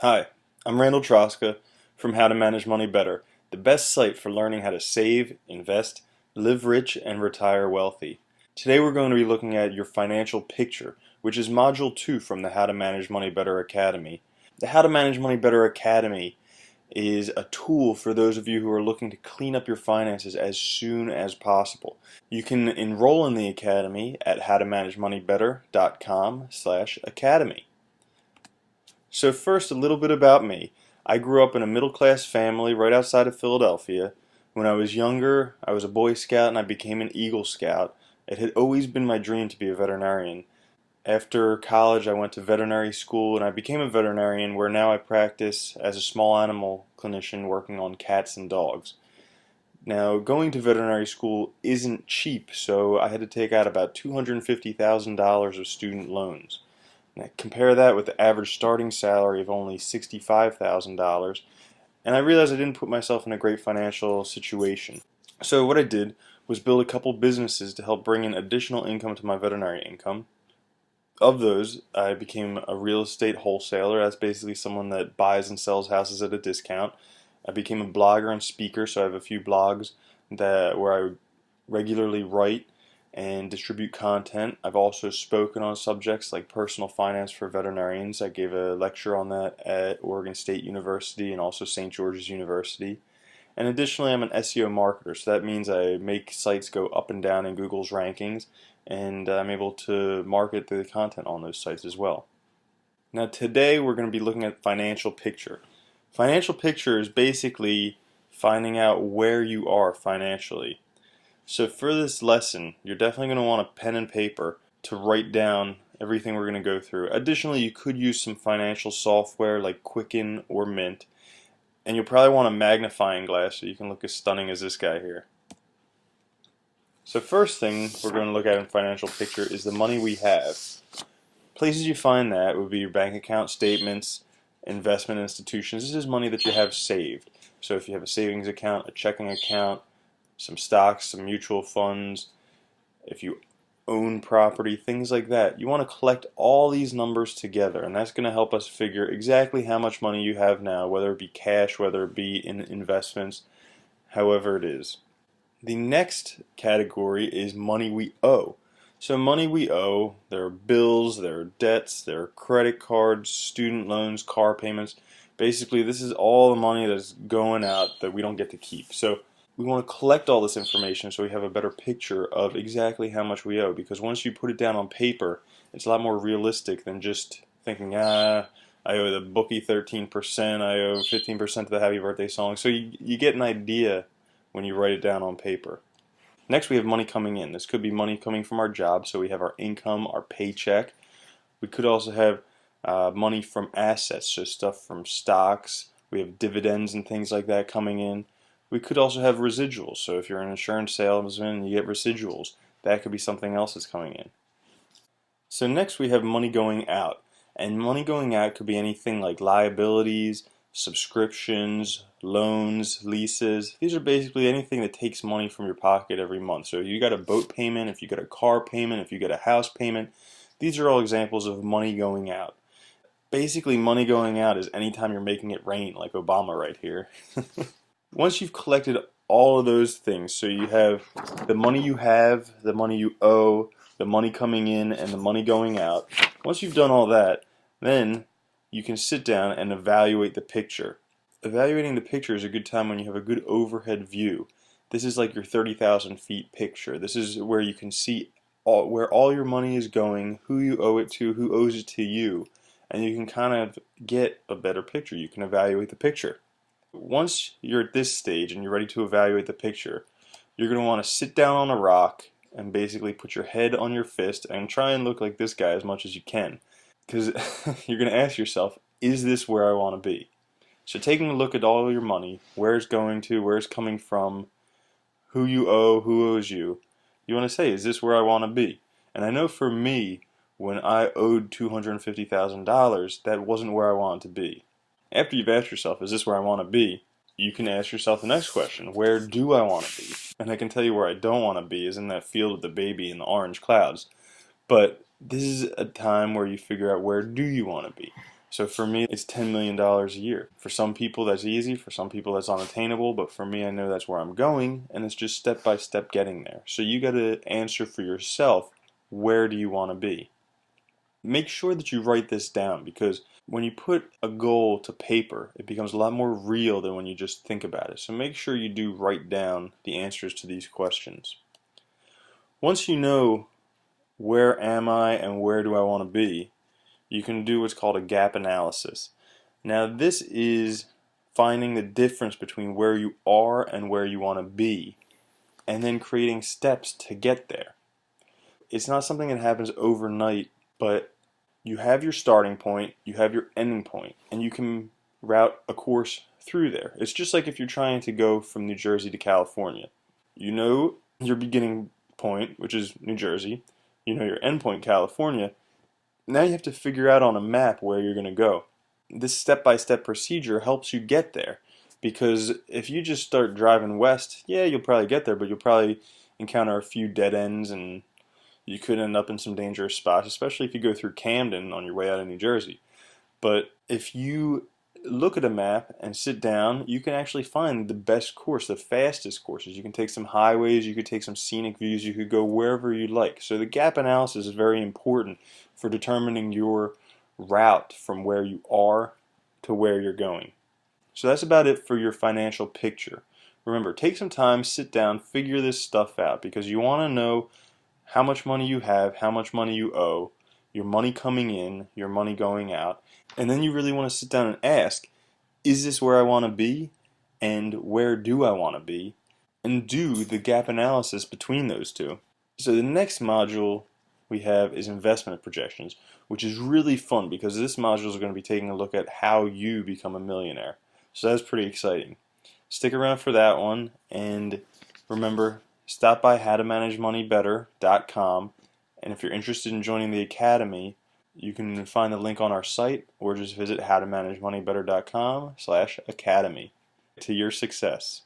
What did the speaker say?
Hi, I'm Randall Troska from How to Manage Money Better, the best site for learning how to save, invest, live rich, and retire wealthy. Today we're going to be looking at your financial picture, which is Module 2 from the How to Manage Money Better Academy. The How to Manage Money Better Academy is a tool for those of you who are looking to clean up your finances as soon as possible. You can enroll in the Academy at howtomanagemoneybetter.com/academy. So first, a little bit about me. I grew up in a middle-class family right outside of Philadelphia. When I was younger, I was a Boy Scout and I became an Eagle Scout. It had always been my dream to be a veterinarian. After college, I went to veterinary school and I became a veterinarian where now I practice as a small animal clinician working on cats and dogs. Now, going to veterinary school isn't cheap, so I had to take out about $250,000 of student loans. Now, compare that with the average starting salary of only $65,000, and I realized I didn't put myself in a great financial situation. So what I did was build a couple businesses to help bring in additional income to my veterinary income. Of those, I became a real estate wholesaler. That's basically someone that buys and sells houses at a discount. I became a blogger and speaker, so I have a few blogs where I regularly write and distribute content. I've also spoken on subjects like personal finance for veterinarians. I gave a lecture on that at Oregon State University and also St. George's University. And additionally, I'm an SEO marketer, so that means I make sites go up and down in Google's rankings, and I'm able to market the content on those sites as well. Now today we're going to be looking at financial picture. Financial picture is basically finding out where you are financially. So for this lesson, you're definitely going to want a pen and paper to write down everything we're going to go through. Additionally, you could use some financial software like Quicken or Mint. And you'll probably want a magnifying glass so you can look as stunning as this guy here. So first thing we're going to look at in financial picture is the money we have. Places you find that would be your bank account statements, investment institutions. This is money that you have saved. So if you have a savings account, a checking account, some stocks, some mutual funds, if you own property, things like that. You want to collect all these numbers together, and that's going to help us figure exactly how much money you have now, whether it be cash, whether it be in investments, however it is. The next category is money we owe. So money we owe, there are bills, there are debts, there are credit cards, student loans, car payments. Basically, this is all the money that's going out that we don't get to keep. So we want to collect all this information so we have a better picture of exactly how much we owe, because once you put it down on paper, it's a lot more realistic than just thinking, I owe the bookie 13%, I owe 15% to the happy birthday song. So you get an idea when you write it down on paper. Next, we have money coming in. This could be money coming from our job, so we have our income, our paycheck. We could also have money from assets, so stuff from stocks. We have dividends and things like that coming in. We could also have residuals, so if you're an insurance salesman and you get residuals, that could be something else that's coming in. So next we have money going out, and money going out could be anything like liabilities, subscriptions, loans, leases. These are basically anything that takes money from your pocket every month. So if you got a boat payment, if you got a car payment, if you got a house payment, these are all examples of money going out. Basically, money going out is anytime you're making it rain, like Obama right here. Once you've collected all of those things, so you have the money you have, the money you owe, the money coming in, and the money going out, once you've done all that, then you can sit down and evaluate the picture. Evaluating the picture is a good time when you have a good overhead view. This is like your 30,000 feet picture. This is where you can see where all your money is going, who you owe it to, who owes it to you, and you can kind of get a better picture. You can evaluate the picture. Once you're at this stage and you're ready to evaluate the picture, you're going to want to sit down on a rock and basically put your head on your fist and try and look like this guy as much as you can. Because you're going to ask yourself, is this where I want to be? So taking a look at all your money, where it's going to, where it's coming from, who you owe, who owes you, you want to say, is this where I want to be? And I know for me, when I owed $250,000, that wasn't where I wanted to be. After you've asked yourself, is this where I want to be? You can ask yourself the next question, where do I want to be? And I can tell you where I don't want to be is in that field with the baby in the orange clouds. But this is a time where you figure out where do you want to be. So for me, it's $10 million a year. For some people, that's easy. For some people, that's unattainable. But for me, I know that's where I'm going, and it's just step by step getting there. So you got to answer for yourself, where do you want to be? Make sure that you write this down, because when you put a goal to paper, it becomes a lot more real than when you just think about it. So make sure you do write down the answers to these questions. Once you know where am I and where do I want to be, you can do what's called a gap analysis. Now this is finding the difference between where you are and where you want to be, and then creating steps to get there. It's not something that happens overnight, but you have your starting point, you have your ending point, and you can route a course through there. It's just like if you're trying to go from New Jersey to California. You know your beginning point, which is New Jersey. You know your end point, California. Now you have to figure out on a map where you're going to go. This step-by-step procedure helps you get there, because if you just start driving west, yeah, you'll probably get there, but you'll probably encounter a few dead ends, and you could end up in some dangerous spots, especially if you go through Camden on your way out of New Jersey. But if you look at a map and sit down, you can actually find the best course, the fastest courses. You can take some highways, you could take some scenic views, you could go wherever you like. So the gap analysis is very important for determining your route from where you are to where you're going. So that's about it for your financial picture. Remember, take some time, sit down, figure this stuff out, because you want to know how much money you have, how much money you owe, your money coming in, your money going out, and then you really want to sit down and ask, is this where I want to be, and where do I want to be, and do the gap analysis between those two. So the next module we have is investment projections, which is really fun because this module is going to be taking a look at how you become a millionaire. So that's pretty exciting. Stick around for that one, and remember, stop by howtomanagemoneybetter.com, and if you're interested in joining the Academy, you can find the link on our site, or just visit howtomanagemoneybetter.com/academy. To your success.